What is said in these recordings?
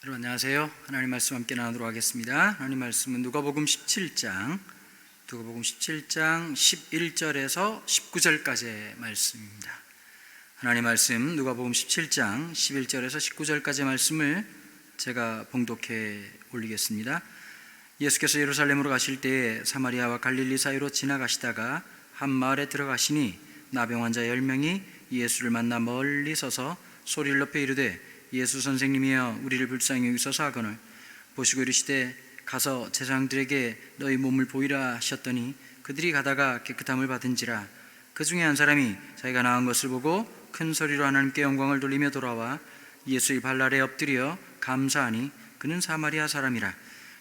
여러분 안녕하세요. 하나님 말씀 함께 나누도록 하겠습니다. 하나님 말씀은 누가복음 17장 11절에서 19절까지의 말씀입니다. 하나님 말씀 누가복음 17장 11절에서 19절까지의 말씀을 제가 봉독해 올리겠습니다. 예수께서 예루살렘으로 가실 때에 사마리아와 갈릴리 사이로 지나가시다가 한 마을에 들어가시니 나병 환자 10명이 예수를 만나 멀리 서서 소리를 높여 이르되 예수 선생님이여 우리를 불쌍히 여기소서 하거늘 보시고 이르시되 가서 제사장들에게 너희 몸을 보이라 하셨더니 그들이 가다가 깨끗함을 받은지라. 그 중에 한 사람이 자기가 나은 것을 보고 큰 소리로 하나님께 영광을 돌리며 돌아와 예수의 발 아래 엎드려 감사하니 그는 사마리아 사람이라.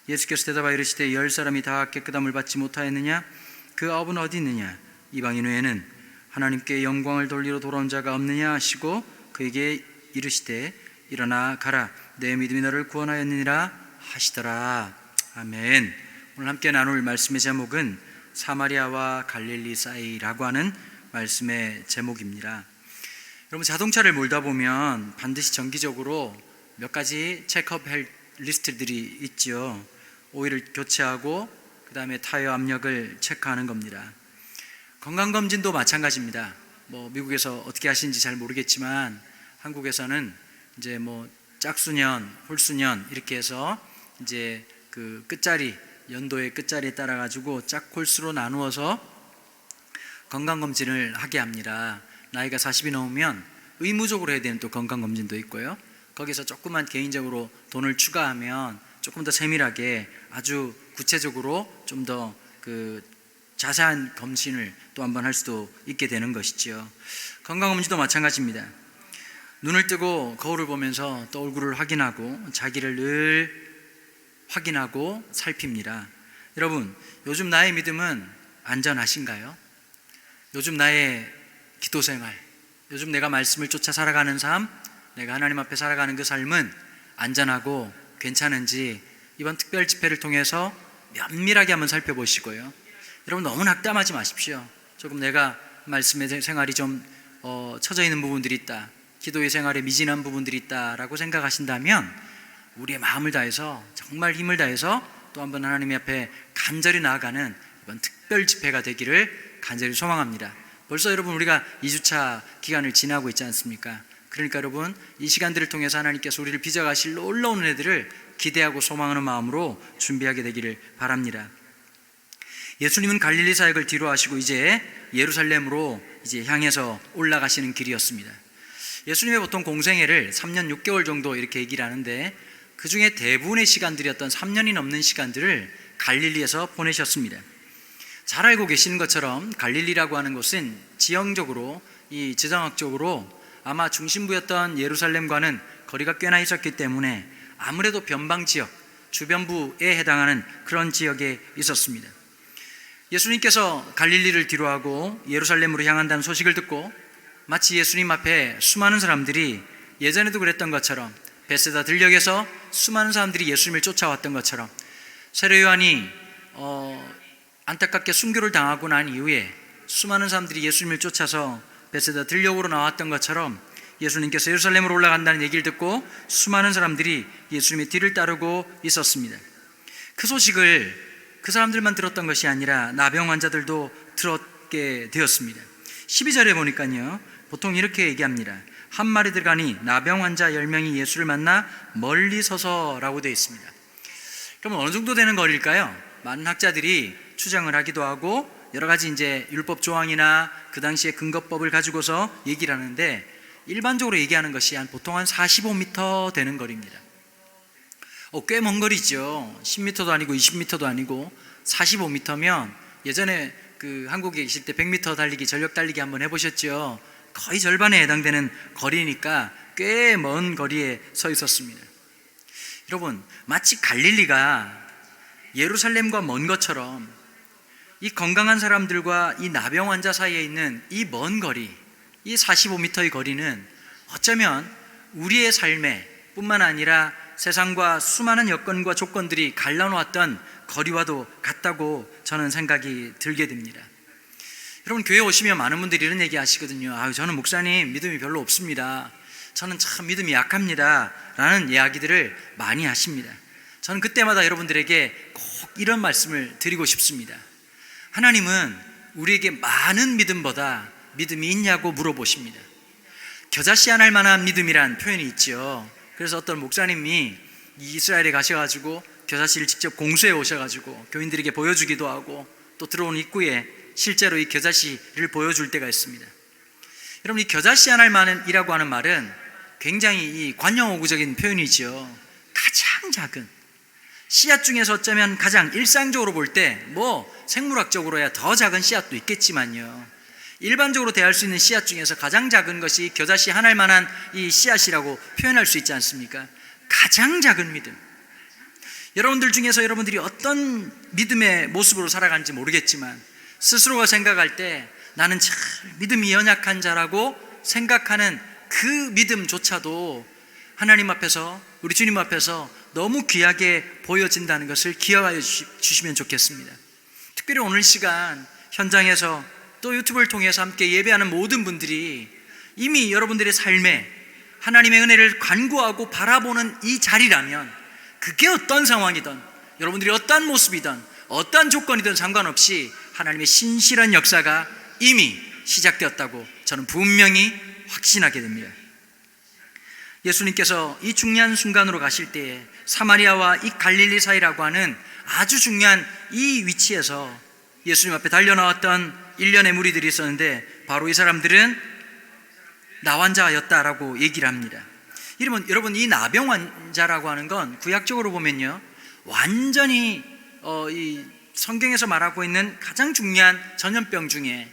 예수께서 대답하여 이르시되 10사람이 다 깨끗함을 받지 못하였느냐? 그 9은 어디 있느냐? 이방인 외에는 하나님께 영광을 돌리러 돌아온 자가 없느냐 하시고 그에게 이르시되 일어나 가라 내 믿음이 너를 구원하였느니라 하시더라. 아멘. 오늘 함께 나눌 말씀의 제목은 사마리아와 갈릴리 사이라고 하는 말씀의 제목입니다. 여러분, 자동차를 몰다 보면 반드시 정기적으로 몇 가지 체크업할 리스트들이 있죠. 오일을 교체하고 그 다음에 타이어 압력을 체크하는 겁니다. 건강검진도 마찬가지입니다. 미국에서 어떻게 하시는지 잘 모르겠지만 한국에서는 이제 짝수년, 홀수년 이렇게 해서 이제 그 끝자리, 연도의 끝자리에 따라 가지고 짝홀수로 나누어서 건강검진을 하게 합니다. 나이가 40이 넘으면 의무적으로 해야 되는 또 건강검진도 있고요. 거기서 조금만 개인적으로 돈을 추가하면 조금 더 세밀하게 아주 구체적으로 좀 더 그 자세한 검진을 또 한번 할 수도 있게 되는 것이죠. 건강검진도 마찬가지입니다. 눈을 뜨고 거울을 보면서 또 얼굴을 확인하고 자기를 늘 확인하고 살핍니다. 여러분, 요즘 나의 믿음은 안전하신가요? 요즘 나의 기도 생활, 요즘 내가 말씀을 쫓아 살아가는 삶, 내가 하나님 앞에 살아가는 그 삶은 안전하고 괜찮은지 이번 특별 집회를 통해서 면밀하게 한번 살펴보시고요. 여러분, 너무 낙담하지 마십시오. 조금 내가 말씀의 생활이 좀 처져 있는 부분들이 있다, 기도의 생활에 미진한 부분들이 있다라고 생각하신다면 우리의 마음을 다해서 정말 힘을 다해서 또 한번 하나님 앞에 간절히 나아가는 이번 특별 집회가 되기를 간절히 소망합니다. 벌써 여러분 우리가 2주차 기간을 지나고 있지 않습니까? 그러니까 여러분, 이 시간들을 통해서 하나님께서 우리를 빚어가실 놀라운 은혜들을 기대하고 소망하는 마음으로 준비하게 되기를 바랍니다. 예수님은 갈릴리 사역을 뒤로 하시고 이제 예루살렘으로 향해서 올라가시는 길이었습니다. 예수님의 보통 공생애를 3년 6개월 정도 이렇게 얘기를 하는데 그 중에 대부분의 시간들이었던 3년이 넘는 시간들을 갈릴리에서 보내셨습니다. 잘 알고 계시는 것처럼 갈릴리라고 하는 곳은 지형적으로, 이 지정학적으로 아마 중심부였던 예루살렘과는 거리가 꽤나 있었기 때문에 아무래도 변방 지역, 주변부에 해당하는 그런 지역에 있었습니다. 예수님께서 갈릴리를 뒤로하고 예루살렘으로 향한다는 소식을 듣고 마치 예수님 앞에 수많은 사람들이 예전에도 그랬던 것처럼 베세다 들녘에서 수많은 사람들이 예수님을 쫓아왔던 것처럼 세례 요한이 안타깝게 순교를 당하고 난 이후에 수많은 사람들이 예수님을 쫓아서 베세다 들녘으로 나왔던 것처럼 예수님께서 예루살렘으로 올라간다는 얘기를 듣고 수많은 사람들이 예수님의 뒤를 따르고 있었습니다. 그 소식을 그 사람들만 들었던 것이 아니라 나병 환자들도 들었게 되었습니다. 12절에 보니까요, 보통 이렇게 얘기합니다. 한 마리 들어가니 나병 환자 10명이 예수를 만나 멀리 서서라고 되어 있습니다. 그럼 어느 정도 되는 거리일까요? 많은 학자들이 추정을 하기도 하고 여러 가지 이제 율법 조항이나 그 당시의 근거법을 가지고서 얘기를 하는데 일반적으로 얘기하는 것이 보통 한 45m 되는 거리입니다. 꽤 먼 거리죠. 10m도 아니고 20m도 아니고 45m면 예전에 그 한국에 계실 때 100m 달리기, 전력 달리기 한번 해보셨죠? 거의 절반에 해당되는 거리니까 꽤 먼 거리에 서 있었습니다. 여러분, 마치 갈릴리가 예루살렘과 먼 것처럼 이 건강한 사람들과 이 나병 환자 사이에 있는 이 먼 거리, 이 45m의 거리는 어쩌면 우리의 삶에 뿐만 아니라 세상과 수많은 여건과 조건들이 갈라놓았던 거리와도 같다고 저는 생각이 들게 됩니다. 여러분, 교회 오시면 많은 분들이 이런 얘기 하시거든요. 저는 목사님 믿음이 별로 없습니다. 저는 참 믿음이 약합니다 라는 이야기들을 많이 하십니다. 저는 그때마다 여러분들에게 꼭 이런 말씀을 드리고 싶습니다. 하나님은 우리에게 많은 믿음보다 믿음이 있냐고 물어보십니다. 겨자씨 안 할 만한 믿음이란 표현이 있죠. 그래서 어떤 목사님이 이스라엘에 가셔가지고 겨자씨를 직접 공수해 오셔가지고 교인들에게 보여주기도 하고 또 들어온 입구에 실제로 이 겨자씨를 보여줄 때가 있습니다. 여러분, 이 겨자씨 안 할 만이라고 하는 말은 굉장히 이 관용어구적인 표현이죠. 가장 작은 씨앗 중에서 어쩌면 가장 일상적으로 볼 때 뭐 생물학적으로야 더 작은 씨앗도 있겠지만요, 일반적으로 대할 수 있는 씨앗 중에서 가장 작은 것이 겨자씨 한 알 만한 이 씨앗이라고 표현할 수 있지 않습니까? 가장 작은 믿음. 여러분들 중에서 여러분들이 어떤 믿음의 모습으로 살아가는지 모르겠지만 스스로가 생각할 때 나는 참 믿음이 연약한 자라고 생각하는 그 믿음조차도 하나님 앞에서, 우리 주님 앞에서 너무 귀하게 보여진다는 것을 기억하여 주시면 좋겠습니다. 특별히 오늘 시간 현장에서 또 유튜브를 통해서 함께 예배하는 모든 분들이 이미 여러분들의 삶에 하나님의 은혜를 간구하고 바라보는 이 자리라면, 그게 어떤 상황이든 여러분들이 어떤 모습이든 어떤 조건이든 상관없이 하나님의 신실한 역사가 이미 시작되었다고 저는 분명히 확신하게 됩니다. 예수님께서 이 중요한 순간으로 가실 때에 사마리아와 이 갈릴리 사이라고 하는 아주 중요한 이 위치에서 예수님 앞에 달려나왔던 일련의 무리들이 있었는데, 바로 이 사람들은 나환자였다라고 얘기를 합니다. 여러분, 이 나병 환자라고 하는 건 구약적으로 보면요, 완전히 이 성경에서 말하고 있는 가장 중요한 전염병 중에,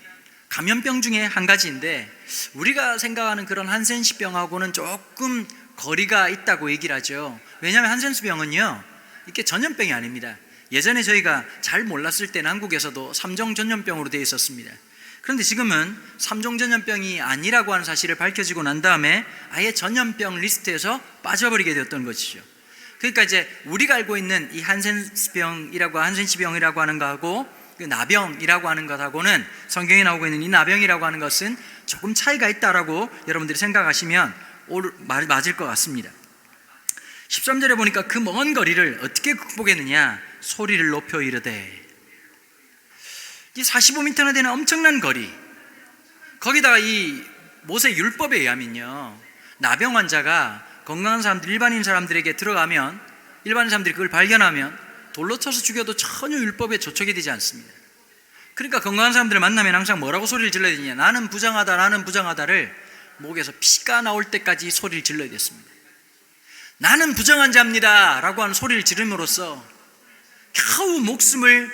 감염병 중에 한 가지인데, 우리가 생각하는 그런 한센시병하고는 조금 거리가 있다고 얘기를 하죠. 왜냐하면 한센시병은요, 이게 전염병이 아닙니다. 예전에 저희가 잘 몰랐을 때는 한국에서도 3종 전염병으로 되어 있었습니다. 그런데 지금은 3종 전염병이 아니라고 하는 사실을 밝혀지고 난 다음에 아예 전염병 리스트에서 빠져버리게 되었던 것이죠. 그러니까 이제 우리가 알고 있는 이 한센시병이라고 하는 거하고 그 나병이라고 하는 것하고는, 성경에 나오고 있는 이 나병이라고 하는 것은 조금 차이가 있다라고 여러분들이 생각하시면 맞을 것 같습니다. 13절에 보니까 그 먼 거리를 어떻게 극복했느냐, 소리를 높여 이르되. 이 45m나 되는 엄청난 거리, 거기다가 이 모세 율법에 의하면요, 나병 환자가 건강한 사람들, 일반인 사람들에게 들어가면, 일반인 사람들이 그걸 발견하면 돌로 쳐서 죽여도 전혀 율법에 저촉이 되지 않습니다. 그러니까 건강한 사람들을 만나면 항상 뭐라고 소리를 질러야 되냐, 나는 부정하다, 나는 부정하다를 목에서 피가 나올 때까지 소리를 질러야 됐습니다. 나는 부정한 자입니다 라고 하는 소리를 지름으로써 겨우 목숨을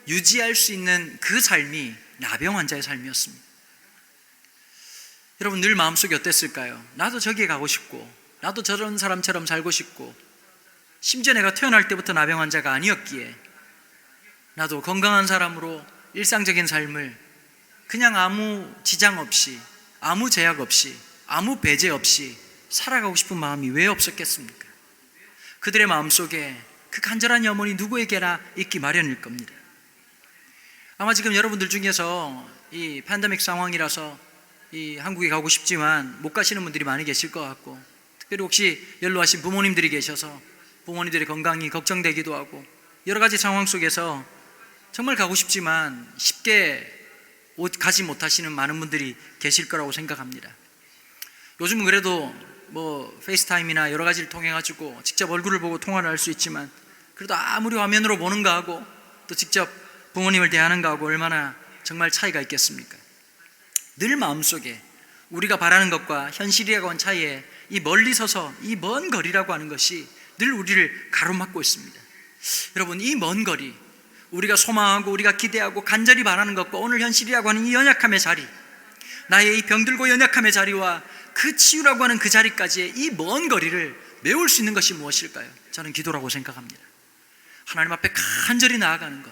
유지할 수 있는 그 삶이 나병 환자의 삶이었습니다. 여러분, 늘 마음속에 어땠을까요? 나도 저기에 가고 싶고, 나도 저런 사람처럼 살고 싶고, 심지어 내가 태어날 때부터 나병 환자가 아니었기에 나도 건강한 사람으로 일상적인 삶을 그냥 아무 지장 없이, 아무 제약 없이, 아무 배제 없이 살아가고 싶은 마음이 왜 없었겠습니까? 그들의 마음속에 그 간절한 염원이 누구에게나 있기 마련일 겁니다. 아마 지금 여러분들 중에서 이 팬데믹 상황이라서 이 한국에 가고 싶지만 못 가시는 분들이 많이 계실 것 같고, 특별히 혹시 연로하신 부모님들이 계셔서 부모님들의 건강이 걱정되기도 하고, 여러 가지 상황 속에서 정말 가고 싶지만 쉽게 가지 못하시는 많은 분들이 계실 거라고 생각합니다. 요즘은 그래도 뭐 페이스타임이나 여러 가지를 통해 가지고 직접 얼굴을 보고 통화를 할 수 있지만, 그래도 아무리 화면으로 보는 거하고 또 직접 부모님을 대하는 거하고 얼마나 정말 차이가 있겠습니까? 늘 마음속에 우리가 바라는 것과 현실이라고 하는 차이에 이 멀리 서서 이 먼 거리라고 하는 것이 늘 우리를 가로막고 있습니다. 여러분, 이 먼 거리, 우리가 소망하고 우리가 기대하고 간절히 바라는 것과 오늘 현실이라고 하는 이 연약함의 자리, 나의 이 병들고 연약함의 자리와 그 치유라고 하는 그 자리까지의 이 먼 거리를 메울 수 있는 것이 무엇일까요? 저는 기도라고 생각합니다. 하나님 앞에 간절히 나아가는 것.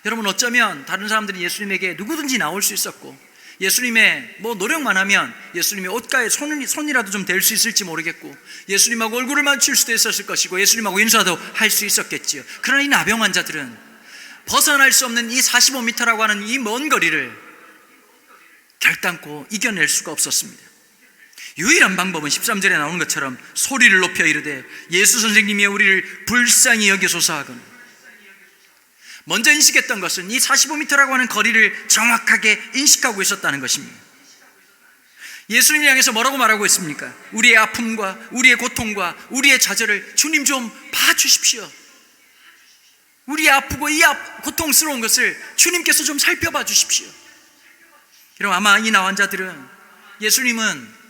여러분, 어쩌면 다른 사람들이 예수님에게 누구든지 나올 수 있었고, 예수님의 뭐 노력만 하면 예수님의 옷가에 손이라도 좀 댈 수 있을지 모르겠고, 예수님하고 얼굴을 맞출 수도 있었을 것이고, 예수님하고 인사도 할 수 있었겠지요. 그러나 이 나병 환자들은 벗어날 수 없는 이 45m라고 하는 이 먼 거리를 결단코 이겨낼 수가 없었습니다. 유일한 방법은 13절에 나오는 것처럼 소리를 높여 이르되 예수 선생님이 우리를 불쌍히 여기소서 하거늘. 먼저 인식했던 것은 이 45m라고 하는 거리를 정확하게 인식하고 있었다는 것입니다. 예수님을 향해서 뭐라고 말하고 있습니까? 우리의 아픔과 우리의 고통과 우리의 좌절을 주님 좀 봐주십시오. 우리 아프고 이 고통스러운 것을 주님께서 좀 살펴봐 주십시오. 여러분, 아마 이 나 환자들은 예수님은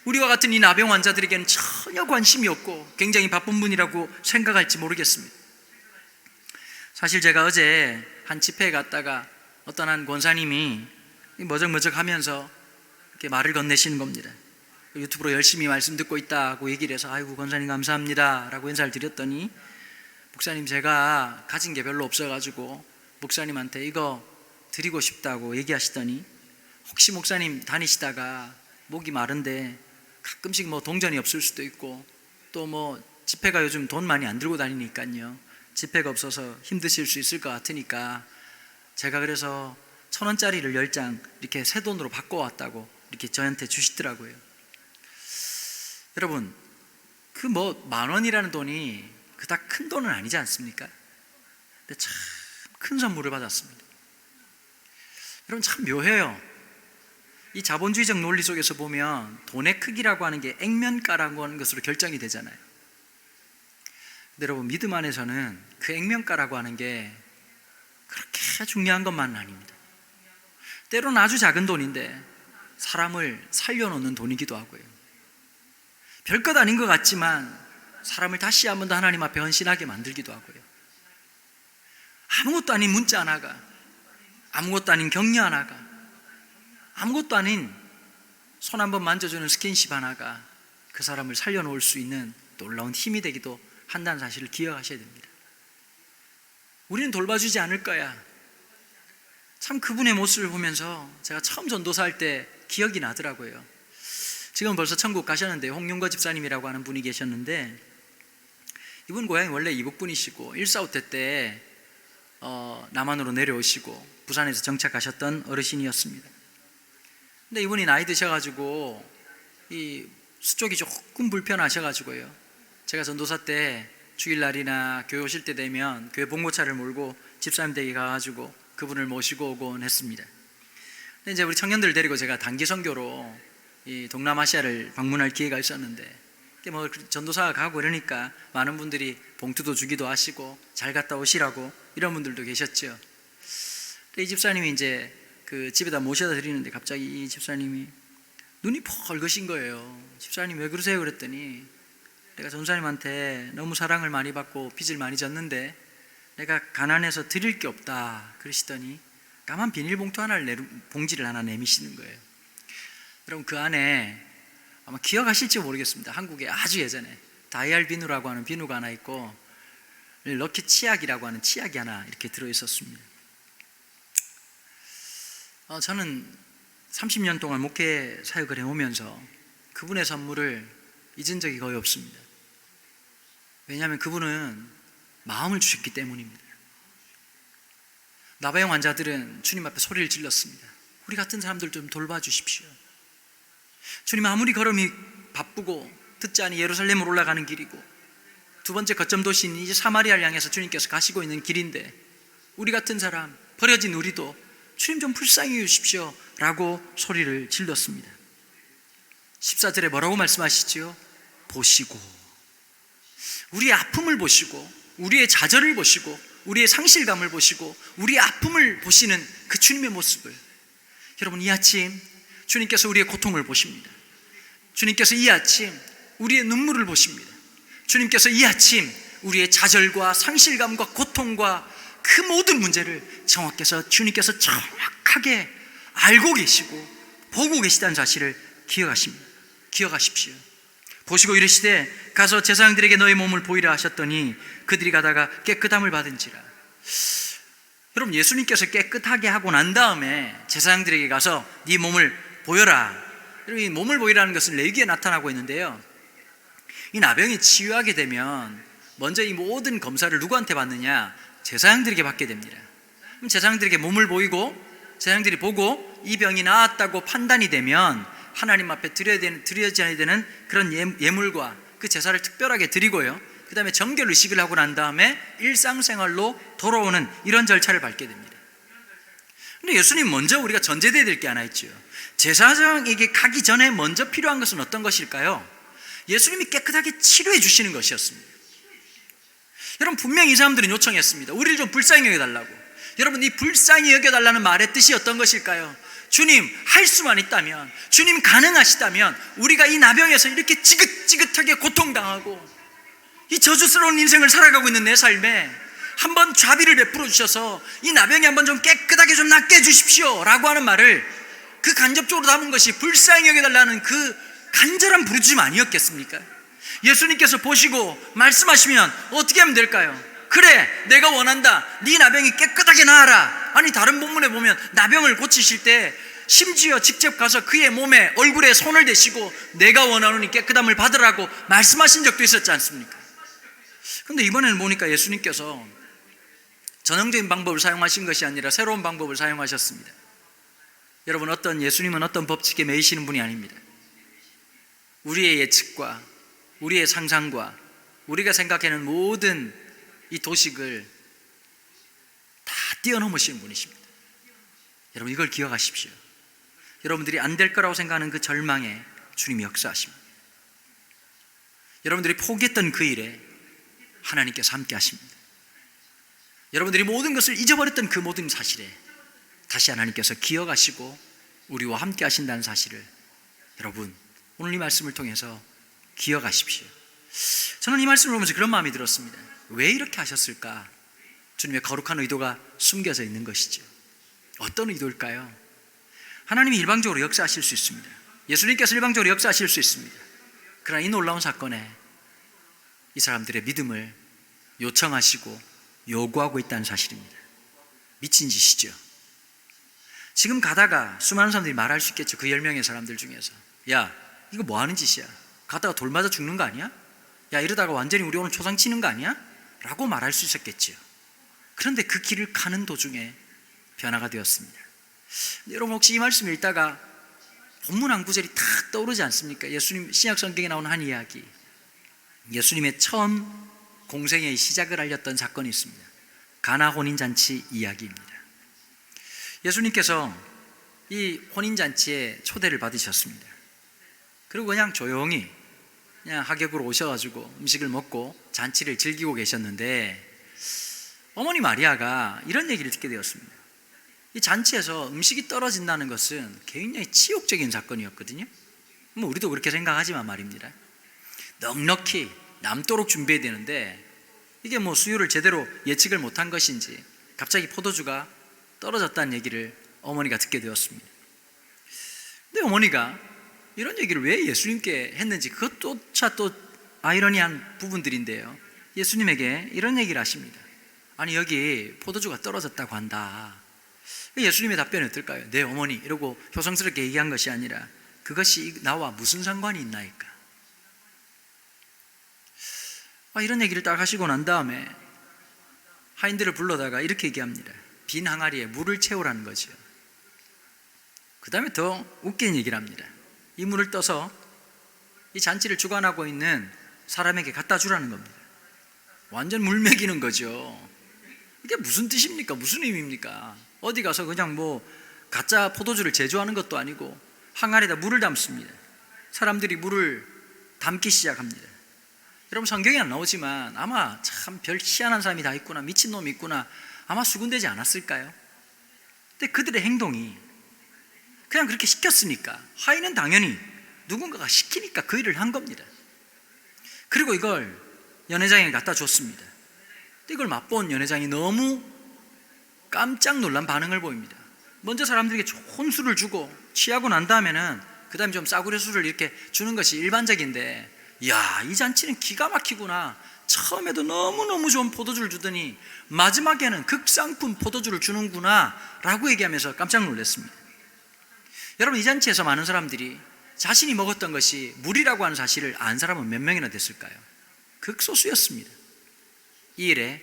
우리와 같은 이 나병 환자들에게는 전혀 관심이 없고 굉장히 바쁜 분이라고 생각할지 모르겠습니다. 사실 제가 어제 한 집회에 갔다가 어떤 한 권사님이 머적머적 하면서 이렇게 말을 건네시는 겁니다. 유튜브로 열심히 말씀 듣고 있다고 얘기를 해서 아이고 권사님 감사합니다 라고 인사를 드렸더니, 목사님 제가 가진 게 별로 없어가지고 목사님한테 이거 드리고 싶다고 얘기하시더니, 혹시 목사님 다니시다가 목이 마른데 가끔씩 뭐 동전이 없을 수도 있고 또 뭐 집회가 요즘 돈 많이 안 들고 다니니까요, 집회가 없어서 힘드실 수 있을 것 같으니까 제가 그래서 1,000원짜리를 10장 이렇게 새 돈으로 바꿔왔다고 이렇게 저한테 주시더라고요. 여러분, 그 뭐 10,000원이라는 돈이 그닥 큰 돈은 아니지 않습니까? 근데 참 큰 선물을 받았습니다. 여러분, 참 묘해요. 이 자본주의적 논리 속에서 보면 돈의 크기라고 하는 게 액면가라고 하는 것으로 결정이 되잖아요. 근데 여러분, 믿음 안에서는 그 액면가라고 하는 게 그렇게 중요한 것만은 아닙니다. 때로는 아주 작은 돈인데 사람을 살려놓는 돈이기도 하고요. 별것 아닌 것 같지만 사람을 다시 한 번 더 하나님 앞에 헌신하게 만들기도 하고요. 아무것도 아닌 문자 하나가, 아무것도 아닌 격려 하나가, 아무것도 아닌 손 한번 만져주는 스킨십 하나가 그 사람을 살려놓을 수 있는 놀라운 힘이 되기도 한다는 사실을 기억하셔야 됩니다. 우리는 돌봐주지 않을 거야. 참 그분의 모습을 보면서 제가 처음 전도사 할 때 기억이 나더라고요. 지금 벌써 천국 가셨는데, 홍윤거 집사님이라고 하는 분이 계셨는데, 이분 고향이 원래 이북분이시고 1.4.5 때 남한으로 내려오시고 부산에서 정착하셨던 어르신이었습니다. 근데 이분이 나이 드셔가지고 이 수족이 조금 불편하셔가지고요, 제가 전도사 때 주일날이나 교회 오실 때 되면 교회 봉고차를 몰고 집사님 댁에 가가지고 그분을 모시고 오곤 했습니다. 근데 이제 우리 청년들 데리고 제가 단기 선교로 이 동남아시아를 방문할 기회가 있었는데, 뭐 전도사가 가고 이러니까 많은 분들이 봉투도 주기도 하시고 잘 갔다 오시라고 이런 분들도 계셨죠. 이 집사님이 이제 그 집에다 모셔다 드리는데 갑자기 이 집사님이 눈이 펄거신 거예요. 집사님 왜 그러세요? 그랬더니, 내가 전사님한테 너무 사랑을 많이 받고 빚을 많이 졌는데 내가 가난해서 드릴 게 없다 그러시더니 까만 비닐봉투 봉지를 하나 내미시는 거예요. 여러분, 그 안에 아마 기억하실지 모르겠습니다. 한국에 아주 예전에 다이알 비누라고 하는 비누가 하나 있고 럭키 치약이라고 하는 치약이 하나 이렇게 들어있었습니다. 저는 30년 동안 목회 사역을 해오면서 그분의 선물을 잊은 적이 거의 없습니다. 왜냐하면 그분은 마음을 주셨기 때문입니다. 나병 환자들은 주님 앞에 소리를 질렀습니다. 우리 같은 사람들 좀 돌봐주십시오. 주님, 아무리 걸음이 바쁘고 듣자니 예루살렘으로 올라가는 길이고 두 번째 거점 도시인 이제 사마리아를 향해서 주님께서 가시고 있는 길인데, 우리 같은 사람, 버려진 우리도 주님 좀 불쌍히 해주십시오 라고 소리를 질렀습니다. 14절에 뭐라고 말씀하시지요? 보시고, 우리의 아픔을 보시고 우리의 좌절을 보시고 우리의 상실감을 보시고 우리의 아픔을 보시는 그 주님의 모습을, 여러분, 이 아침 주님께서 우리의 고통을 보십니다. 주님께서 이 아침 우리의 눈물을 보십니다. 주님께서 이 아침 우리의 좌절과 상실감과 고통과 그 모든 문제를 주님께서 정확하게 알고 계시고 보고 계시다는 사실을 기억하십시오. 보시고 이르시되 가서 제사장들에게 너의 몸을 보이라 하셨더니 그들이 가다가 깨끗함을 받은지라. 여러분, 예수님께서 깨끗하게 하고 난 다음에 제사장들에게 가서 네 몸을 보여라. 여러분, 이 몸을 보이라는 것은 레위기에 나타나고 있는데요, 이 나병이 치유하게 되면 먼저 이 모든 검사를 누구한테 받느냐? 제사장들에게 받게 됩니다. 그럼 제사장들에게 몸을 보이고 제사장들이 보고 이 병이 나았다고 판단이 되면 하나님 앞에 드려져야 되는 그런 예물과 그 제사를 특별하게 드리고요, 그 다음에 정결 의식을 하고 난 다음에 일상생활로 돌아오는 이런 절차를 밟게 됩니다. 근데 예수님 먼저 우리가 전제돼야 될 게 하나 있죠. 제사장에게 가기 전에 먼저 필요한 것은 어떤 것일까요? 예수님이 깨끗하게 치료해 주시는 것이었습니다. 여러분, 분명히 이 사람들은 요청했습니다. 우리를 좀 불쌍히 여겨달라고. 여러분, 이 불쌍히 여겨달라는 말의 뜻이 어떤 것일까요? 주님, 할 수만 있다면, 주님 가능하시다면 우리가 이 나병에서 이렇게 지긋지긋하게 고통당하고 이 저주스러운 인생을 살아가고 있는 내 삶에 한번 자비를 베풀어 주셔서 이 나병이 한번 좀 깨끗하게 좀 낫게 해주십시오 라고 하는 말을 그 간접적으로 담은 것이 불쌍히 여겨달라는 그 간절한 부르짖음 아니었겠습니까? 예수님께서 보시고 말씀하시면 어떻게 하면 될까요? 그래, 내가 원한다. 네 나병이 깨끗하게 나아라. 아니, 다른 본문에 보면 나병을 고치실 때 심지어 직접 가서 그의 몸에, 얼굴에 손을 대시고 내가 원하노니 깨끗함을 받으라고 말씀하신 적도 있었지 않습니까? 근데 이번에는 보니까 예수님께서 전형적인 방법을 사용하신 것이 아니라 새로운 방법을 사용하셨습니다. 여러분, 예수님은 어떤 법칙에 매이시는 분이 아닙니다. 우리의 예측과 우리의 상상과 우리가 생각하는 모든 이 도식을 다 뛰어넘으시는 분이십니다. 여러분, 이걸 기억하십시오. 여러분들이 안 될 거라고 생각하는 그 절망에 주님이 역사하십니다. 여러분들이 포기했던 그 일에 하나님께서 함께 하십니다. 여러분들이 모든 것을 잊어버렸던 그 모든 사실에 다시 하나님께서 기억하시고 우리와 함께 하신다는 사실을 여러분, 오늘 이 말씀을 통해서 기억하십시오. 저는 이 말씀을 보면서 그런 마음이 들었습니다. 왜 이렇게 하셨을까? 주님의 거룩한 의도가 숨겨져 있는 것이죠. 어떤 의도일까요? 하나님이 일방적으로 역사하실 수 있습니다. 예수님께서 일방적으로 역사하실 수 있습니다. 그러나 이 놀라운 사건에 이 사람들의 믿음을 요청하시고 요구하고 있다는 사실입니다. 미친 짓이죠. 지금 가다가 수많은 사람들이 말할 수 있겠죠. 그 10명의 사람들 중에서, 야, 이거 뭐 하는 짓이야? 가다가 돌 맞아 죽는 거 아니야? 야, 이러다가 완전히 우리 오늘 초상 치는 거 아니야? 라고 말할 수 있었겠죠. 그런데 그 길을 가는 도중에 변화가 되었습니다. 여러분, 혹시 이 말씀을 읽다가 본문 한 구절이 탁 떠오르지 않습니까? 예수님 신약 성경에 나오는 한 이야기, 예수님의 처음 공생의 시작을 알렸던 사건이 있습니다. 가나 혼인잔치 이야기입니다. 예수님께서 이 혼인잔치에 초대를 받으셨습니다. 그리고 그냥 조용히 그냥 하객으로 오셔가지고 음식을 먹고 잔치를 즐기고 계셨는데, 어머니 마리아가 이런 얘기를 듣게 되었습니다. 이 잔치에서 음식이 떨어진다는 것은 굉장히 치욕적인 사건이었거든요. 뭐 우리도 그렇게 생각하지만 말입니다. 넉넉히 남도록 준비해야 되는데 이게 뭐 수요를 제대로 예측을 못한 것인지 갑자기 포도주가 떨어졌다는 얘기를 어머니가 듣게 되었습니다. 근데 어머니가 이런 얘기를 왜 예수님께 했는지, 그것조차 또 아이러니한 부분들인데요, 예수님에게 이런 얘기를 하십니다. 아니, 여기 포도주가 떨어졌다고 한다. 예수님의 답변이 어떨까요? 네, 어머니, 이러고 효성스럽게 얘기한 것이 아니라 그것이 나와 무슨 상관이 있나이까? 이런 얘기를 딱 하시고 난 다음에 하인들을 불러다가 이렇게 얘기합니다. 빈 항아리에 물을 채우라는 거죠. 그 다음에 더 웃긴 얘기를 합니다. 이 물을 떠서 이 잔치를 주관하고 있는 사람에게 갖다 주라는 겁니다. 완전 물 먹이는 거죠. 이게 무슨 뜻입니까? 무슨 의미입니까? 어디 가서 그냥 뭐 가짜 포도주를 제조하는 것도 아니고 항아리에다 물을 담습니다. 사람들이 물을 담기 시작합니다. 여러분, 성경에 안 나오지만 아마 참 별 희한한 사람이 다 있구나, 미친놈이 있구나, 아마 수군되지 않았을까요? 근데 그들의 행동이 그냥 그렇게 시켰으니까, 하인은 당연히 누군가가 시키니까 그 일을 한 겁니다. 그리고 이걸 연회장에 갖다 줬습니다. 근데 이걸 맛본 연회장이 너무 깜짝 놀란 반응을 보입니다. 먼저 사람들에게 좋은 술을 주고 취하고 난 다음에는 그 다음에 좀 싸구려 술을 이렇게 주는 것이 일반적인데, 이야, 이 잔치는 기가 막히구나, 처음에도 너무너무 좋은 포도주를 주더니 마지막에는 극상품 포도주를 주는구나 라고 얘기하면서 깜짝 놀랐습니다. 여러분, 이 잔치에서 많은 사람들이 자신이 먹었던 것이 물이라고 하는 사실을 안 사람은 몇 명이나 됐을까요? 극소수였습니다. 이 일에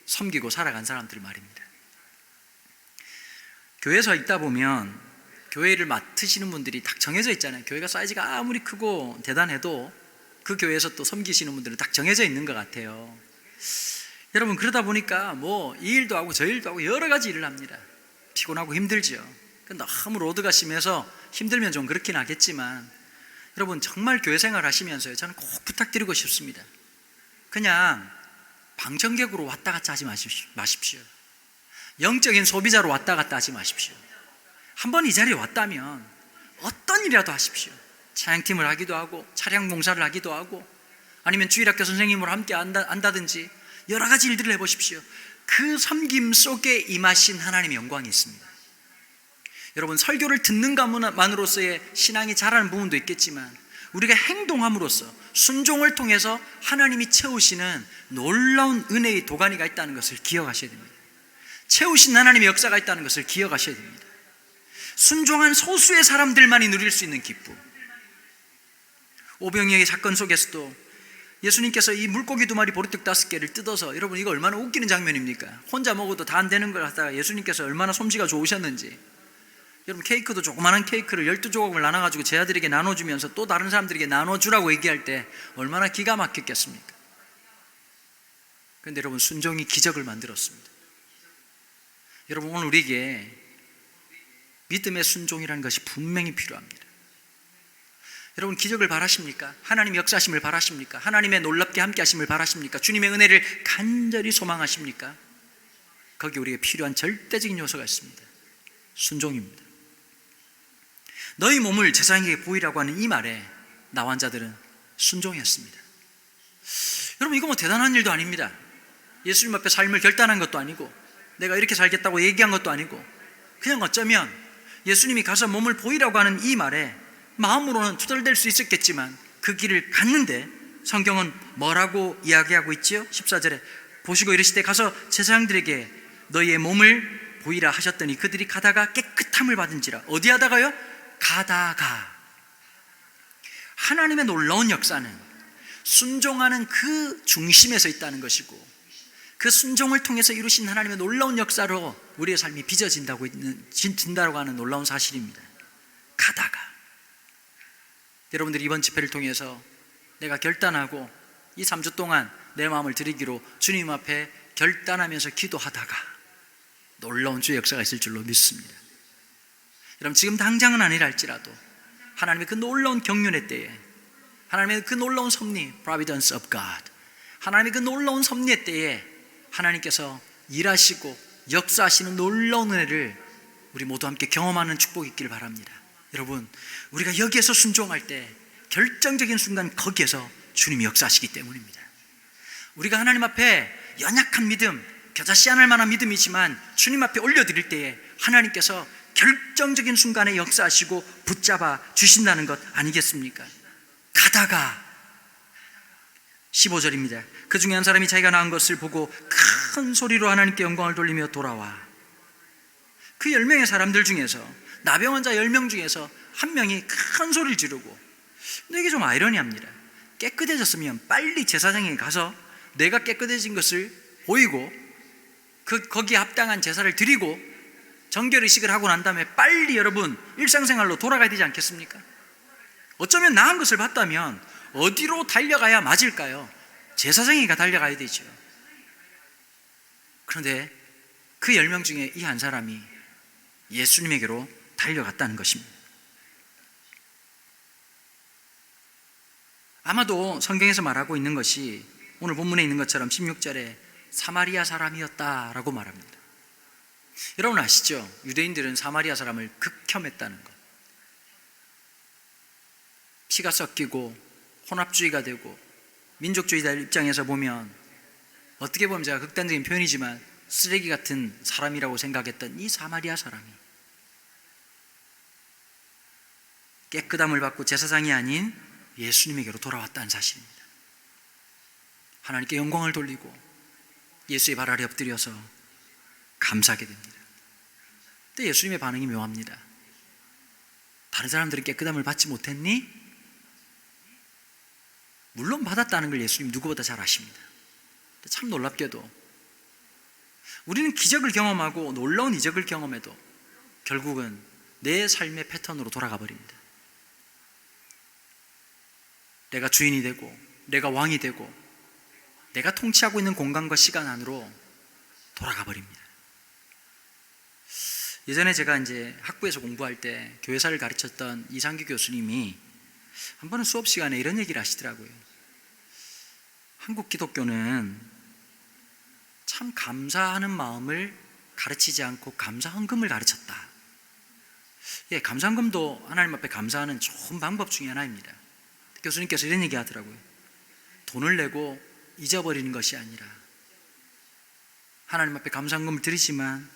섬기고 살아간 사람들 말입니다. 교회에서 있다 보면 교회를 맡으시는 분들이 딱 정해져 있잖아요. 교회가 사이즈가 아무리 크고 대단해도 그 교회에서 또 섬기시는 분들은 딱 정해져 있는 것 같아요. 여러분, 그러다 보니까 뭐 이 일도 하고 저 일도 하고 여러 가지 일을 합니다. 피곤하고 힘들죠. 너무 로드가 심해서 힘들면 좀 그렇긴 하겠지만, 여러분 정말 교회 생활 하시면서요, 저는 꼭 부탁드리고 싶습니다. 그냥 방청객으로 왔다 갔다 하지 마십시오. 영적인 소비자로 왔다 갔다 하지 마십시오. 한번 이 자리에 왔다면 어떤 일이라도 하십시오. 찬양팀을 하기도 하고 차량 봉사를 하기도 하고 아니면 주일학교 선생님으로 함께 한다든지 여러 가지 일들을 해보십시오. 그 섬김 속에 임하신 하나님의 영광이 있습니다. 여러분, 설교를 듣는 것만으로서의 신앙이 자라는 부분도 있겠지만 우리가 행동함으로써 순종을 통해서 하나님이 채우시는 놀라운 은혜의 도가니가 있다는 것을 기억하셔야 됩니다. 채우신 하나님의 역사가 있다는 것을 기억하셔야 됩니다. 순종한 소수의 사람들만이 누릴 수 있는 기쁨. 오병이어의 사건 속에서도 예수님께서 이 물고기 2마리 보리떡 5개를 뜯어서, 여러분 이거 얼마나 웃기는 장면입니까? 혼자 먹어도 다 안 되는 걸 하다가 예수님께서 얼마나 솜씨가 좋으셨는지, 여러분 케이크도 조그마한 케이크를 12조각을 나눠가지고 제 아들에게 나눠주면서 또 다른 사람들에게 나눠주라고 얘기할 때 얼마나 기가 막혔겠습니까? 그런데 여러분, 순종이 기적을 만들었습니다. 여러분, 오늘 우리에게 믿음의 순종이라는 것이 분명히 필요합니다. 여러분, 기적을 바라십니까? 하나님의 역사하심을 바라십니까? 하나님의 놀랍게 함께 하심을 바라십니까? 주님의 은혜를 간절히 소망하십니까? 거기에 우리에게 필요한 절대적인 요소가 있습니다. 순종입니다. 너희 몸을 제사장에게 보이라고 하는 이 말에 나환자들은 순종했습니다. 여러분, 이거 뭐 대단한 일도 아닙니다. 예수님 앞에 삶을 결단한 것도 아니고 내가 이렇게 살겠다고 얘기한 것도 아니고, 그냥 어쩌면 예수님이 가서 몸을 보이라고 하는 이 말에 마음으로는 투덜댈 수 있었겠지만 그 길을 갔는데 성경은 뭐라고 이야기하고 있지요? 14절에 보시고 이르시되 가서 제사장들에게 너희의 몸을 보이라 하셨더니 그들이 가다가 깨끗함을 받은지라. 어디 하다가요? 가다가. 하나님의 놀라운 역사는 순종하는 그 중심에서 있다는 것이고, 그 순종을 통해서 이루신 하나님의 놀라운 역사로 우리의 삶이 빚어진다고 하는 놀라운 사실입니다. 가다가. 여러분들이 이번 집회를 통해서 내가 결단하고 이 3주 동안 내 마음을 드리기로 주님 앞에 결단하면서 기도하다가 놀라운 주의 역사가 있을 줄로 믿습니다. 여러분, 지금 당장은 아니라 할지라도 하나님의 그 놀라운 경륜의 때에, 하나님의 그 놀라운 섭리, Providence of God, 하나님의 그 놀라운 섭리의 때에 하나님께서 일하시고 역사하시는 놀라운 은혜를 우리 모두 함께 경험하는 축복이 있기를 바랍니다. 여러분, 우리가 여기에서 순종할 때 결정적인 순간 거기에서 주님이 역사하시기 때문입니다. 우리가 하나님 앞에 연약한 믿음, 겨자씨 않을 만한 믿음이지만 주님 앞에 올려드릴 때에 하나님께서 결정적인 순간에 역사하시고 붙잡아 주신다는 것 아니겠습니까? 가다가 15절입니다. 그 중에 한 사람이 자기가 낳은 것을 보고 큰 소리로 하나님께 영광을 돌리며 돌아와. 그 10명의 사람들 중에서, 나병 환자 10명 중에서 한 명이 큰 소리를 지르고, 근데 이게 좀 아이러니합니다. 깨끗해졌으면 빨리 제사장에게 가서 내가 깨끗해진 것을 보이고 거기에 합당한 제사를 드리고 정결의식을 하고 난 다음에 빨리 여러분 일상생활로 돌아가야 되지 않겠습니까? 어쩌면 나은 것을 봤다면 어디로 달려가야 맞을까요? 제사장에게 달려가야 되죠. 그런데 그 10명 중에 이 한 사람이 예수님에게로 달려갔다는 것입니다. 아마도 성경에서 말하고 있는 것이 오늘 본문에 있는 것처럼 16절에 사마리아 사람이었다라고 말합니다. 여러분 아시죠? 유대인들은 사마리아 사람을 극혐했다는 것. 피가 섞이고 혼합주의가 되고 민족주의자들 입장에서 보면 어떻게 보면 제가 극단적인 표현이지만 쓰레기 같은 사람이라고 생각했던 이 사마리아 사람이 깨끗함을 받고 제사장이 아닌 예수님에게로 돌아왔다는 사실입니다. 하나님께 영광을 돌리고 예수의 발 아래 엎드려서 감사하게 됩니다. 근데 예수님의 반응이 묘합니다. 다른 사람들은 깨끗함을 받지 못했니? 물론 받았다는 걸 예수님 누구보다 잘 아십니다. 참 놀랍게도 우리는 기적을 경험하고 놀라운 이적을 경험해도 결국은 내 삶의 패턴으로 돌아가 버립니다. 내가 주인이 되고 내가 왕이 되고 내가 통치하고 있는 공간과 시간 안으로 돌아가 버립니다. 예전에 제가 이제 학부에서 공부할 때 교회사를 가르쳤던 이상규 교수님이 한 번은 수업 시간에 이런 얘기를 하시더라고요. 한국 기독교는 참 감사하는 마음을 가르치지 않고 감사헌금을 가르쳤다. 예, 감사헌금도 하나님 앞에 감사하는 좋은 방법 중에 하나입니다. 교수님께서 이런 얘기 하더라고요. 돈을 내고 잊어버리는 것이 아니라 하나님 앞에 감사헌금을 드리지만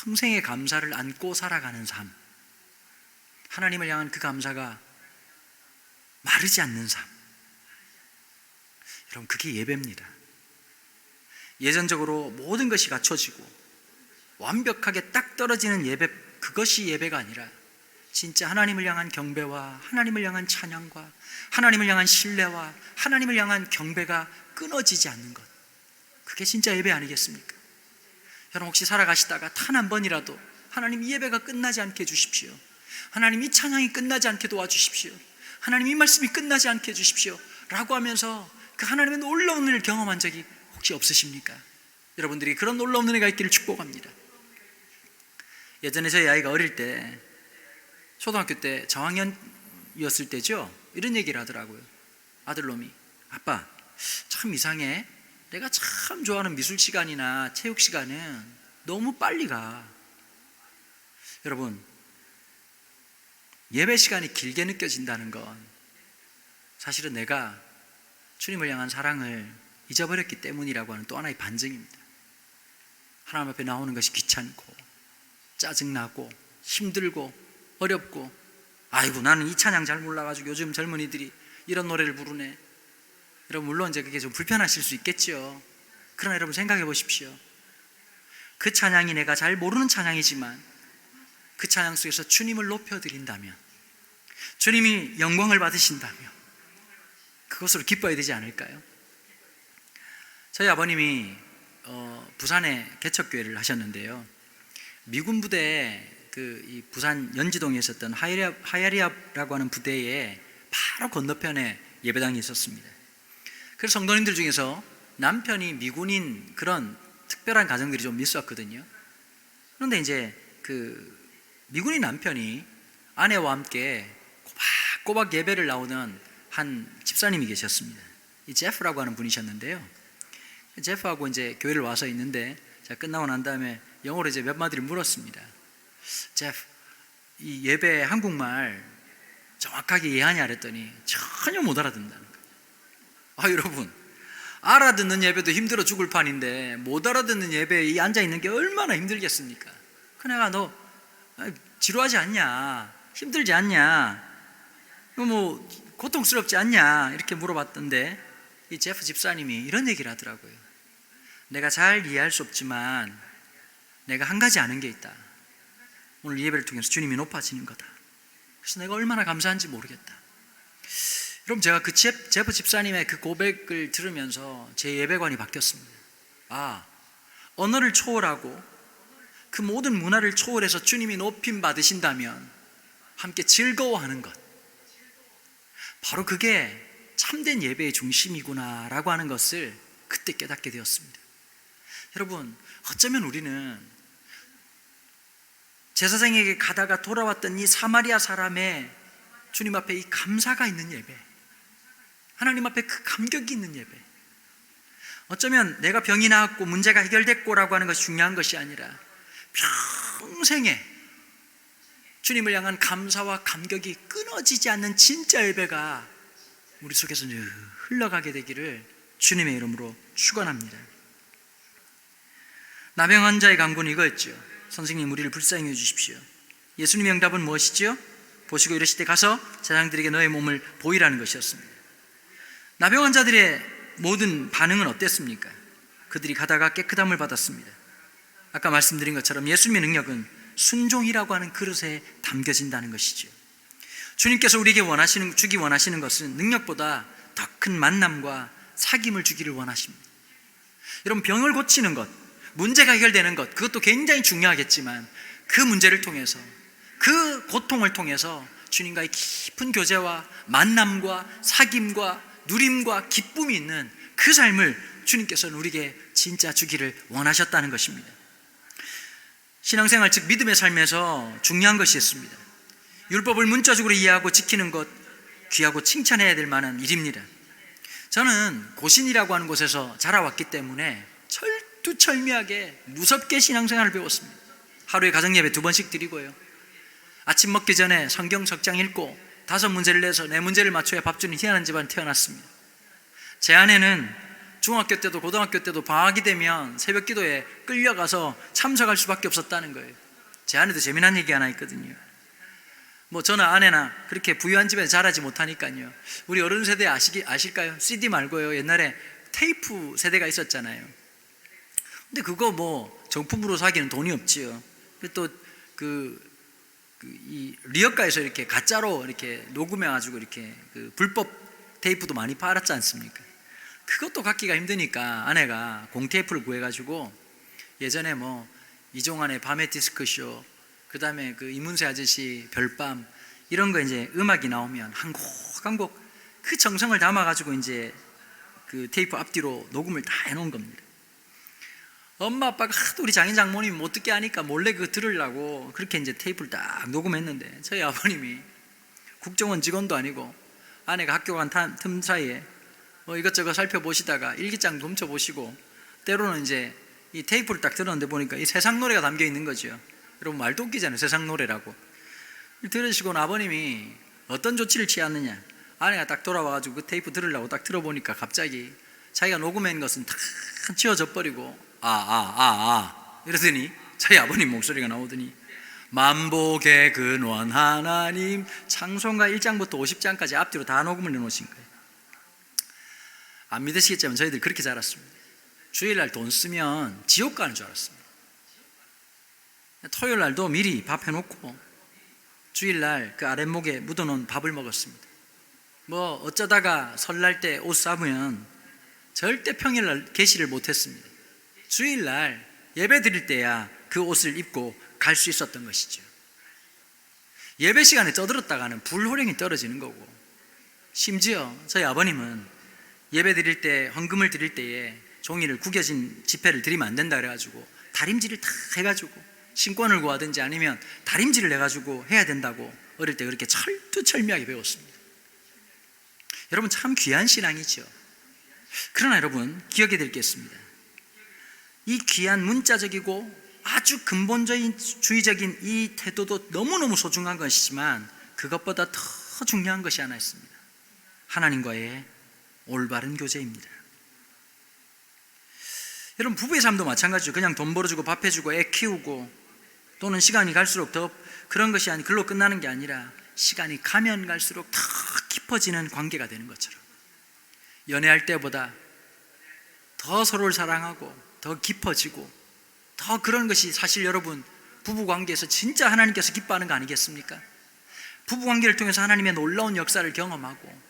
평생의 감사를 안고 살아가는 삶, 하나님을 향한 그 감사가 마르지 않는 삶, 여러분 그게 예배입니다. 예전적으로 모든 것이 갖춰지고 완벽하게 딱 떨어지는 예배, 그것이 예배가 아니라 진짜 하나님을 향한 경배와 하나님을 향한 찬양과 하나님을 향한 신뢰와 하나님을 향한 경배가 끊어지지 않는 것, 그게 진짜 예배 아니겠습니까? 여러분 혹시 살아가시다가 단 한 번이라도 하나님 이 예배가 끝나지 않게 해주십시오, 하나님 이 찬양이 끝나지 않게 도와주십시오, 하나님 이 말씀이 끝나지 않게 해주십시오 라고 하면서 그 하나님의 놀라운 은혜를 경험한 적이 혹시 없으십니까? 여러분들이 그런 놀라운 은혜가 있기를 축복합니다. 예전에 저희 아이가 어릴 때 초등학교 때 저학년이었을 때죠, 이런 얘기를 하더라고요. 아들놈이, 아빠 참 이상해, 내가 참 좋아하는 미술 시간이나 체육 시간은 너무 빨리 가. 여러분 예배 시간이 길게 느껴진다는 건 사실은 내가 주님을 향한 사랑을 잊어버렸기 때문이라고 하는 또 하나의 반증입니다. 하나님 앞에 나오는 것이 귀찮고 짜증나고 힘들고 어렵고, 아이고 나는 이 찬양 잘 몰라가지고 요즘 젊은이들이 이런 노래를 부르네. 여러분 물론 이제 그게 좀 불편하실 수 있겠죠. 그러나 여러분 생각해 보십시오. 그 찬양이 내가 잘 모르는 찬양이지만 그 찬양 속에서 주님을 높여드린다면, 주님이 영광을 받으신다면 그것으로 기뻐야 되지 않을까요? 저희 아버님이 부산에 개척교회를 하셨는데요, 미군 부대에 이 부산 연지동에 있었던 하야리압라고 하는 부대에 바로 건너편에 예배당이 있었습니다. 그래서 성도님들 중에서 남편이 미군인 그런 특별한 가정들이 좀 있었거든요. 그런데 이제 그 미군인 남편이 아내와 함께 꼬박꼬박 예배를 나오는 한 집사님이 계셨습니다. 이 제프라고 하는 분이셨는데요, 제프하고 이제 교회를 와서 있는데 제가 끝나고 난 다음에 영어로 이제 몇 마디를 물었습니다. 제프, 이 예배 한국말 정확하게 이해하냐 그랬더니 전혀 못 알아듣는다는 거예요. 여러분 알아듣는 예배도 힘들어 죽을 판인데 못 알아듣는 예배에 앉아있는 게 얼마나 힘들겠습니까? 그 내가 너 지루하지 않냐, 힘들지 않냐, 뭐 고통스럽지 않냐 이렇게 물어봤던데 이 제프 집사님이 이런 얘기를 하더라고요. 내가 잘 이해할 수 없지만 내가 한 가지 아는 게 있다. 오늘 이 예배를 통해서 주님이 높아지는 거다. 그래서 내가 얼마나 감사한지 모르겠다. 여러분 제가 그 제프 집사님의 그 고백을 들으면서 제 예배관이 바뀌었습니다. 언어를 초월하고 그 모든 문화를 초월해서 주님이 높임 받으신다면 함께 즐거워하는 것, 바로 그게 참된 예배의 중심이구나 라고 하는 것을 그때 깨닫게 되었습니다. 여러분 어쩌면 우리는 제사장에게 가다가 돌아왔던 이 사마리아 사람의 주님 앞에 이 감사가 있는 예배, 하나님 앞에 그 감격이 있는 예배, 어쩌면 내가 병이 나았고 문제가 해결됐고 라고 하는 것이 중요한 것이 아니라 평생에 주님을 향한 감사와 감격이 끊어지지 않는 진짜 예배가 우리 속에서 늘 흘러가게 되기를 주님의 이름으로 축원합니다. 나병 환자의 간구는 이거였죠. 선생님 우리를 불쌍히 해주십시오. 예수님의 응답은 무엇이죠? 보시고 이르시되 가서 제사장들에게 너의 몸을 보이라는 것이었습니다. 나병 환자들의 모든 반응은 어땠습니까? 그들이 가다가 깨끗함을 받았습니다. 아까 말씀드린 것처럼 예수님의 능력은 순종이라고 하는 그릇에 담겨진다는 것이죠. 주님께서 우리에게 주기 원하시는 것은 능력보다 더 큰 만남과 사귐을 주기를 원하십니다. 여러분 병을 고치는 것, 문제가 해결되는 것, 그것도 굉장히 중요하겠지만 그 문제를 통해서, 그 고통을 통해서 주님과의 깊은 교제와 만남과 사귐과 누림과 기쁨이 있는 그 삶을 주님께서는 우리에게 진짜 주기를 원하셨다는 것입니다. 신앙생활 즉 믿음의 삶에서 중요한 것이 있습니다. 율법을 문자적으로 이해하고 지키는 것, 귀하고 칭찬해야 될 만한 일입니다. 저는 고신이라고 하는 곳에서 자라왔기 때문에 철두철미하게 무섭게 신앙생활을 배웠습니다. 하루에 가정예배 2번씩 드리고요, 아침 먹기 전에 성경 석장 읽고 5문제를 내서 4문제를 맞춰야 밥 주는 희한한 집안에 태어났습니다. 제 아내는 중학교 때도 고등학교 때도 방학이 되면 새벽 기도에 끌려가서 참석할 수밖에 없었다는 거예요. 제 아내도 재미난 얘기 하나 있거든요. 저는 아내나 그렇게 부유한 집에 자라지 못하니까요, 우리 어른 세대 아실까요? CD 말고요, 옛날에 테이프 세대가 있었잖아요. 근데 그거 정품으로 사기는 돈이 없지요. 또 이 리어카에서 이렇게 가짜로 이렇게 녹음해가지고 이렇게 불법 테이프도 많이 팔았지 않습니까? 그것도 갖기가 힘드니까 아내가 공테이프를 구해가지고 예전에 이종환의 밤의 디스크쇼, 그 다음에 이문세 아저씨 별밤, 이런 거 이제 음악이 나오면 한 곡 한 곡 그 정성을 담아가지고 이제 그 테이프 앞뒤로 녹음을 다 해놓은 겁니다. 엄마 아빠가 하도 우리 장인 장모님이 못 듣게 하니까 몰래 그거 들으려고 그렇게 이제 테이프를 딱 녹음했는데, 저희 아버님이 국정원 직원도 아니고 아내가 학교 간 틈 사이에 이것저것 살펴보시다가 일기장 훔쳐보시고, 때로는 이제 이 테이프를 딱 들었는데 보니까 이 세상 노래가 담겨 있는 거죠. 여러분 말도 웃기잖아요, 세상 노래라고. 들으시고는 아버님이 어떤 조치를 취하느냐, 아내가 딱 돌아와가지고 그 테이프 들으려고 딱 들어보니까 갑자기 자기가 녹음한 것은 다 지워져 버리고 이러더니 저희 아버님 목소리가 나오더니, 만복의 근원 하나님, 창송가 1장부터 50장까지 앞뒤로 다 녹음을 해놓으신 거예요. 안 믿으시겠지만 저희들 그렇게 자랐습니다. 주일날 돈 쓰면 지옥 가는 줄 알았습니다. 토요일날도 미리 밥 해놓고 주일날 그 아랫목에 묻어놓은 밥을 먹었습니다. 어쩌다가 설날 때 옷 사면 절대 평일날 개시를 못했습니다. 주일날 예배 드릴 때야 그 옷을 입고 갈 수 있었던 것이죠. 예배 시간에 떠들었다가는 불호령이 떨어지는 거고, 심지어 저희 아버님은 예배 드릴 때, 헌금을 드릴 때에 종이를 구겨진 지폐를 드리면 안 된다 그래가지고 다림질을 다 해가지고 신권을 구하든지 아니면 다림질을 해가지고 해야 된다고 어릴 때 그렇게 철두철미하게 배웠습니다. 여러분 참 귀한 신앙이죠. 그러나 여러분 기억해야 될 게 있습니다. 이 귀한 문자적이고 아주 근본적인 주의적인 이 태도도 너무너무 소중한 것이지만, 그것보다 더 중요한 것이 하나 있습니다. 하나님과의 올바른 교제입니다. 여러분 부부의 삶도 마찬가지죠. 그냥 돈 벌어주고 밥 해주고 애 키우고, 또는 시간이 갈수록 더 그런 것이 아니 글로 끝나는 게 아니라 시간이 가면 갈수록 더 깊어지는 관계가 되는 것처럼, 연애할 때보다 더 서로를 사랑하고 더 깊어지고, 더 그런 것이 사실 여러분 부부관계에서 진짜 하나님께서 기뻐하는 거 아니겠습니까? 부부관계를 통해서 하나님의 놀라운 역사를 경험하고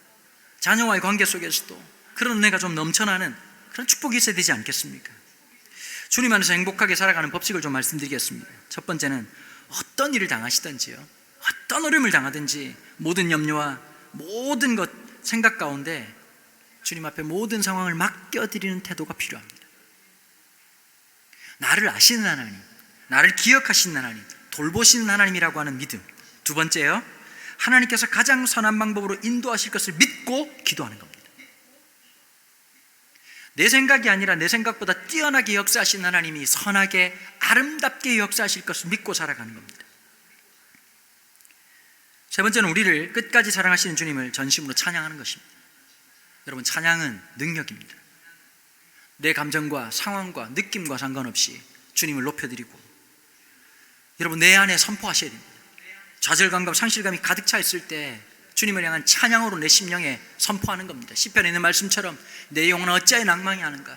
자녀와의 관계 속에서도 그런 은혜가 좀 넘쳐나는 그런 축복이 있어야 되지 않겠습니까? 주님 안에서 행복하게 살아가는 법칙을 좀 말씀드리겠습니다. 첫 번째는 어떤 일을 당하시든지요, 어떤 어려움을 당하든지 모든 염려와 모든 것 생각 가운데 주님 앞에 모든 상황을 맡겨드리는 태도가 필요합니다. 나를 아시는 하나님, 나를 기억하시는 하나님, 돌보시는 하나님이라고 하는 믿음. 두 번째요, 하나님께서 가장 선한 방법으로 인도하실 것을 믿고 기도하는 겁니다. 내 생각이 아니라 내 생각보다 뛰어나게 역사하신 하나님이 선하게 아름답게 역사하실 것을 믿고 살아가는 겁니다. 세 번째는 우리를 끝까지 사랑하시는 주님을 전심으로 찬양하는 것입니다. 여러분 찬양은 능력입니다. 내 감정과 상황과 느낌과 상관없이 주님을 높여드리고, 여러분 내 안에 선포하셔야 됩니다. 좌절감과 상실감이 가득 차 있을 때 주님을 향한 찬양으로 내 심령에 선포하는 겁니다. 시편에 있는 말씀처럼 내 영혼아 어찌하여 낭망이 하는가,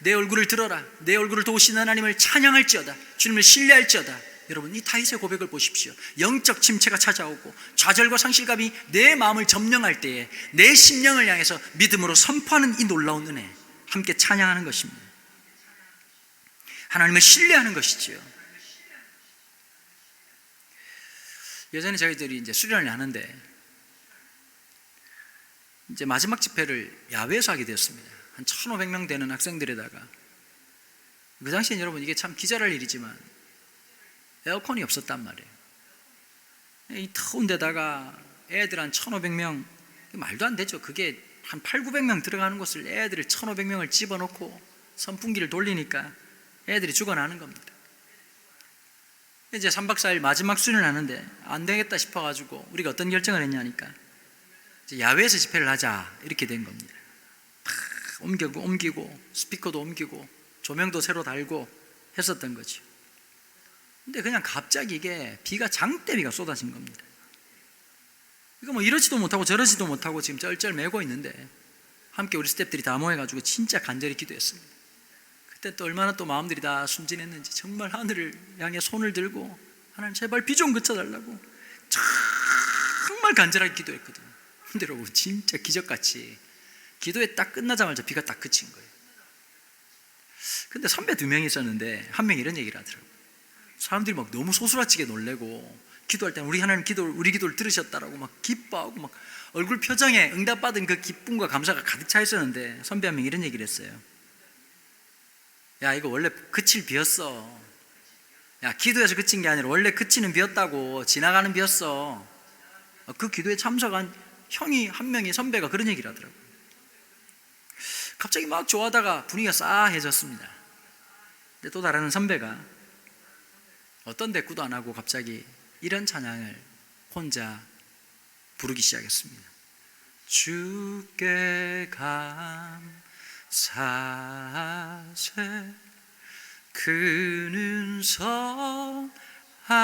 내 얼굴을 들어라, 내 얼굴을 도우시는 하나님을 찬양할지어다, 주님을 신뢰할지어다. 여러분 이 다윗의 고백을 보십시오. 영적 침체가 찾아오고 좌절과 상실감이 내 마음을 점령할 때에 내 심령을 향해서 믿음으로 선포하는 이 놀라운 은혜, 함께 찬양하는 것입니다. 하나님을 신뢰하는 것이지요. 예전에 저희들이 이제 수련을 하는데 이제 마지막 집회를 야외에서 하게 되었습니다. 한 1,500명 되는 학생들에다가, 그 당시엔 여러분 이게 참 기절할 일이지만 에어컨이 없었단 말이에요. 이 더운 데다가 애들 한 1,500명, 말도 안 되죠. 그게 한 800~900명 들어가는 곳을 애들을 1,500명을 집어넣고 선풍기를 돌리니까 애들이 죽어나는 겁니다. 이제 3박 4일 마지막 수련을 하는데 안 되겠다 싶어가지고 우리가 어떤 결정을 했냐니까 이제 야외에서 집회를 하자, 이렇게 된 겁니다. 옮기고 스피커도 옮기고 조명도 새로 달고 했었던 거죠. 근데 그냥 갑자기 이게 비가 장대비가 쏟아진 겁니다. 이거 뭐 이러지도 못하고 저러지도 못하고 지금 쩔쩔매고 있는데 함께 우리 스태프들이 다 모여가지고 진짜 간절히 기도했습니다. 그때 또 얼마나 또 마음들이 다 순진했는지 정말 하늘을 향해 손을 들고 하나님 제발 비 좀 그쳐달라고 정말 간절하게 기도했거든요. 근데 여러분 진짜 기적같이 기도에 딱 끝나자마자 비가 딱 그친 거예요. 근데 선배 2명이 있었는데 한 명이 이런 얘기를 하더라고요. 사람들이 막 너무 소스라치게 놀래고 기도할 때는 우리 하나님 우리 기도를 들으셨다라고 막 기뻐하고 막 얼굴 표정에 응답받은 그 기쁨과 감사가 가득 차 있었는데 선배 한 명이 이런 얘기를 했어요. 야, 이거 원래 그칠 비였어. 야, 기도해서 그친 게 아니라 원래 그치는 비였다고, 지나가는 비였어. 그 기도에 참석한 형이 한 명이, 선배가 그런 얘기를 하더라고요. 갑자기 막 좋아하다가 분위기가 싸해졌습니다. 근데 또 다른 선배가 어떤 대꾸도 안 하고 갑자기 이런 찬양을 혼자 부르기 시작했습니다. 주께 감사세, 그는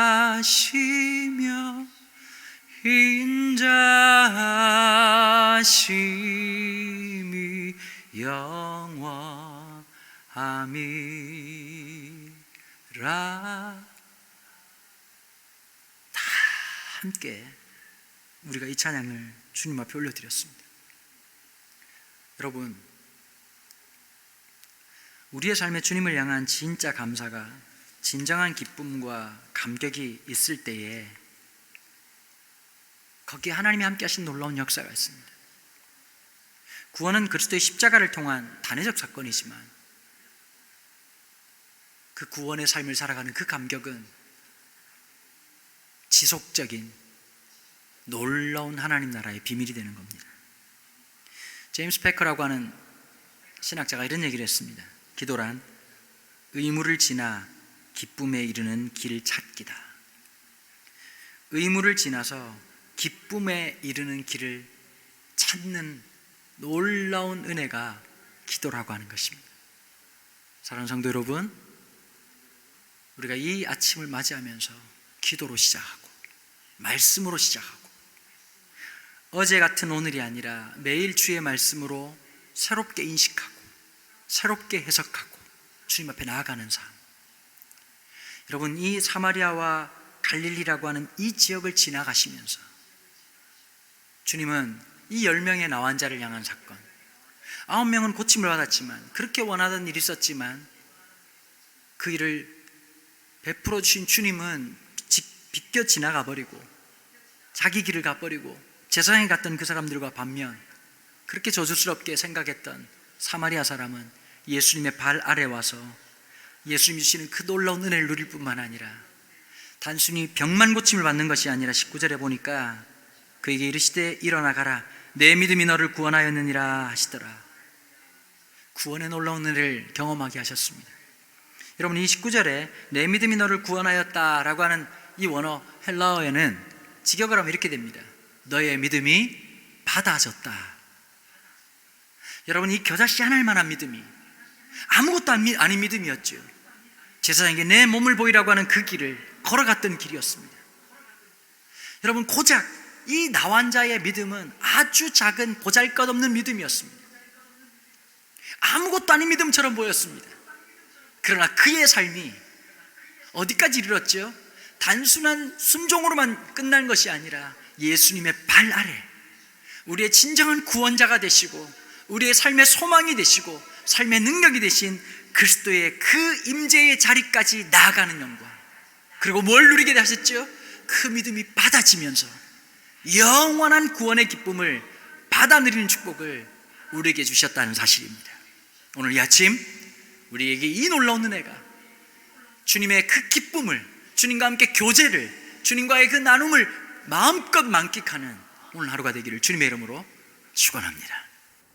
선하시며 인자하심이 영원함이라. 다 함께 우리가 이 찬양을 주님 앞에 올려드렸습니다. 여러분, 우리의 삶에 주님을 향한 진짜 감사가, 진정한 기쁨과 감격이 있을 때에 거기에 하나님이 함께 하신 놀라운 역사가 있습니다. 구원은 그리스도의 십자가를 통한 단회적 사건이지만 그 구원의 삶을 살아가는 그 감격은 지속적인 놀라운 하나님 나라의 비밀이 되는 겁니다. 제임스 패커라고 하는 신학자가 이런 얘기를 했습니다. 기도란 의무를 지나 기쁨에 이르는 길 찾기다. 의무를 지나서 기쁨에 이르는 길을 찾는 놀라운 은혜가 기도라고 하는 것입니다. 사랑하는 성도 여러분, 우리가 이 아침을 맞이하면서 기도로 시작하고 말씀으로 시작하고 어제 같은 오늘이 아니라 매일 주의 말씀으로 새롭게 인식하고 새롭게 해석하고 주님 앞에 나아가는 삶. 여러분, 이 사마리아와 갈릴리라고 하는 이 지역을 지나가시면서 주님은 이 10명의 나환자를 향한 사건, 9명은 고침을 받았지만, 그렇게 원하던 일이 있었지만 그 일을 베풀어 주신 주님은 비껴 지나가 버리고 자기 길을 가버리고 제사장에 갔던 그 사람들과 반면 그렇게 저주스럽게 생각했던 사마리아 사람은 예수님의 발 아래 와서 예수님이 주시는 그 놀라운 은혜를 누릴 뿐만 아니라 단순히 병만 고침을 받는 것이 아니라 19절에 보니까 그에게 이르시되 일어나 가라, 내 믿음이 너를 구원하였느니라 하시더라. 구원의 놀라운 은혜를 경험하게 하셨습니다. 여러분, 이 19절에 내 믿음이 너를 구원하였다라고 하는 이 원어 헬라어에는 직역을 하면 이렇게 됩니다. 너의 믿음이 받아졌다. 여러분, 이 겨자씨 하나일 만한 믿음이 아무것도 아닌 믿음이었죠. 제사장에게 내 몸을 보이라고 하는 그 길을 걸어갔던 길이었습니다. 여러분, 고작 이 나환자의 믿음은 아주 작은 보잘것없는 믿음이었습니다. 아무것도 아닌 믿음처럼 보였습니다. 그러나 그의 삶이 어디까지 이르렀죠? 단순한 순종으로만 끝난 것이 아니라 예수님의 발 아래 우리의 진정한 구원자가 되시고 우리의 삶의 소망이 되시고 삶의 능력이 되신 그리스도의 그 임재의 자리까지 나아가는 영광, 그리고 뭘 누리게 하셨죠? 그 믿음이 받아지면서 영원한 구원의 기쁨을 받아 누리는 축복을 우리에게 주셨다는 사실입니다. 오늘 이 아침 우리에게 이 놀라운 은혜가, 주님의 그 기쁨을, 주님과 함께 교제를, 주님과의 그 나눔을 마음껏 만끽하는 오늘 하루가 되기를 주님의 이름으로 축원합니다.